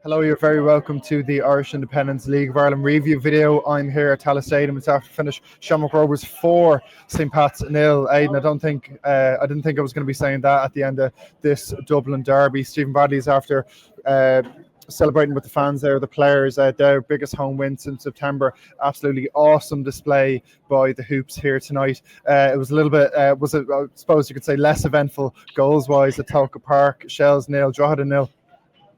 Hello, you're very welcome to the Irish Independence League of Ireland review video. I'm here at Tallaght Stadium. It's after finish. Shamrock Rovers 4, St. Pat's 0. Aidan, I didn't think I was going to be saying that at the end of this Dublin derby. Stephen Bradley's after celebrating with the fans there, the players, their biggest home win since September. Absolutely awesome display by the Hoops here tonight. It was a little bit, I suppose you could say, less eventful goals-wise at Tolka Park. Shells 0, Drogheda 0.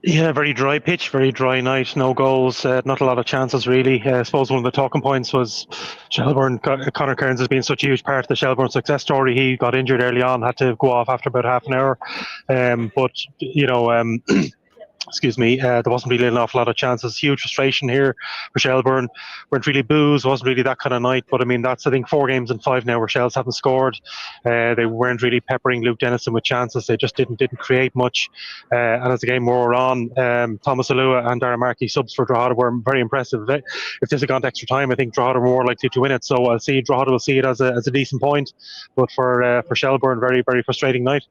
Yeah, very dry pitch, very dry night, no goals, not a lot of chances really. I suppose one of the talking points was Shelbourne. Conor Kearns has been such a huge part of the Shelbourne success story. He got injured early on, had to go off after about half an hour. Excuse me, there wasn't really an awful lot of chances. Huge frustration here for Shelbourne. Weren't really booze, wasn't really that kind of night. But I mean, that's, I think, 4 games in 5 now where Shells haven't scored. They weren't really peppering Luke Dennison with chances. They just didn't create much. And as the game wore on, Thomas Alua and Darren Markey, subs for Drogheda, were very impressive. If this had gone to extra time, I think Drogheda were more likely to win it. So I'll see Drogheda will see it as a decent point. But for Shelbourne, very, very frustrating night.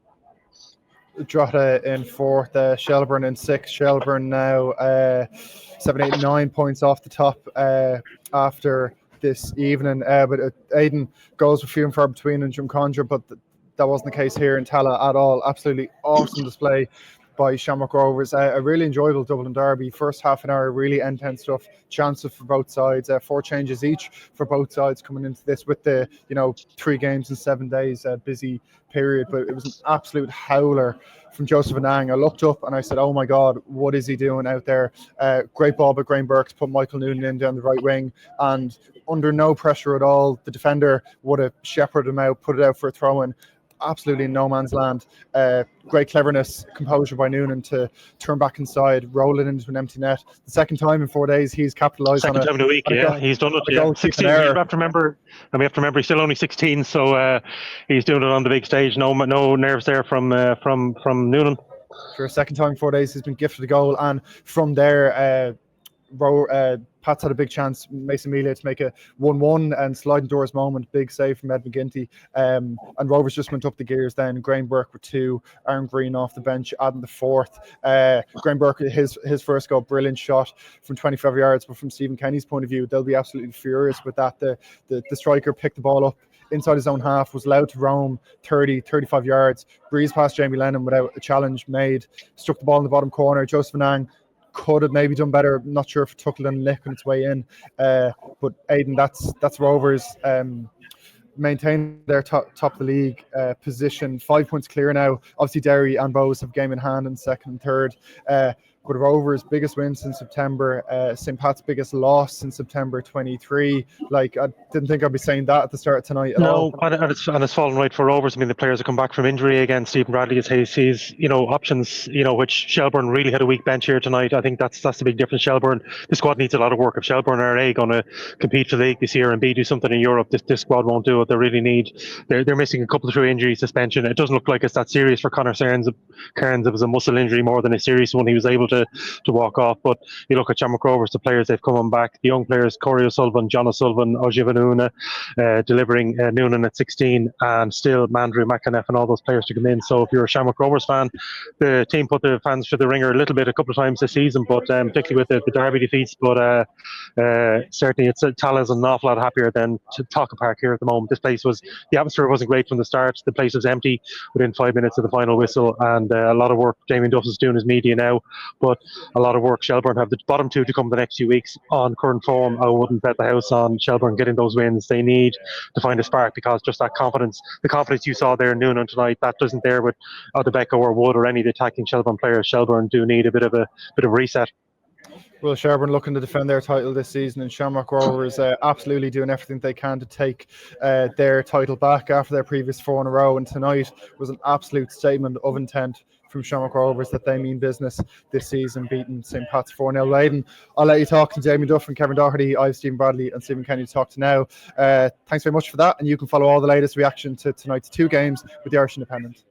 Drogheda in 4th, Shelbourne in 6th. Shelbourne now 7, 8, 9 points off the top after this evening. But Aidan, goals were few and far between in Drumcondra, but that wasn't the case here in Tallaght at all. Absolutely awesome display by Shamrock Rovers. A really enjoyable Dublin derby. First half an hour, really intense stuff. Chances for both sides. 4 changes each for both sides coming into this with the 3 games in 7 days, busy period. But it was an absolute howler from Joseph Anang. I looked up and I said, "Oh my God, what is he doing out there?" Great ball by Graham Burke to put Michael Noonan in down the right wing, and under no pressure at all, the defender would have shepherded him out, put it out for a throw-in. Absolutely no man's land. Great cleverness, composure by Noonan to turn back inside, roll it into an empty net. The second time in 4 days, he's capitalised on it. Second time in a week, yeah. He's done it. Yeah. 16. We have to remember he's still only 16, so he's doing it on the big stage. No nerves there from Noonan. For a second time in 4 days, he's been gifted a goal, and from there, Pat's had a big chance, Mason Melia, to make a 1-1 and sliding doors moment. Big save from Ed McGinty. And Rovers just went up the gears then. Graham Burke with 2, Aaron Green off the bench, adding the 4th. Graham Burke, his first goal, brilliant shot from 25 yards. But from Stephen Kenny's point of view, they'll be absolutely furious with that. The striker picked the ball up inside his own half, was allowed to roam 35 yards, breezed past Jamie Lennon without a challenge made, struck the ball in the bottom corner. Joseph Anang could have maybe done better. Not sure if it took a little lick on its way in. But Aidan, that's Rovers maintain their top of the league position. 5 points clear now. Obviously, Derry and Bows have game in hand in 2nd and 3rd. But Rovers' biggest win since September, St. Pat's biggest loss since September 23. I didn't think I'd be saying that at the start of tonight at all. And it's fallen right for Rovers. I mean, the players have come back from injury again. Stephen Bradley has his options, which Shelbourne really had a weak bench here tonight. I think that's the big difference. Shelbourne, the squad needs a lot of work. If Shelbourne are A, going to compete for the league this year, and B, do something in Europe, this squad won't do what they really need. They're missing a couple of through injury, suspension. It doesn't look like it's that serious for Conor Kearns. It was a muscle injury more than a serious one. He was able to walk off. But you look at Shamrock Rovers, the players they've come on back, the young players, Corey O'Sullivan, John O'Sullivan, Ojivanuna, delivering Noonan at 16, and still Mandrew, McAneff and all those players to come in. So if you're a Shamrock Rovers fan, the team put the fans through the ringer a couple of times this season, but particularly with the derby defeats. But certainly Tallaght is an awful lot happier than Tolka Park here at the moment. The atmosphere wasn't great from the start. The place was empty within 5 minutes of the final whistle, and a lot of work Damien Duff is doing his media now, but a lot of work. Shelbourne have the bottom 2 to come the next few weeks on current form. I wouldn't bet the house on Shelbourne getting those wins. They need to find a spark, because just that confidence, the confidence you saw there in Noonan tonight, that isn't there with Odebeko or Wood or any of the attacking Shelbourne players. Shelbourne do need a bit of a reset. Well, Shelbourne looking to defend their title this season, and Shamrock Rovers absolutely doing everything they can to take their title back after their previous 4 in a row. And tonight was an absolute statement of intent from Shamrock Rovers that they mean business this season, beating St. Pat's 4-0. Aidan, I'll let you talk to Damien Duff and Kevin Doherty. I have Stephen Bradley and Stephen Kenny to talk to now. Thanks very much for that, and you can follow all the latest reaction to tonight's 2 games with the Irish Independent.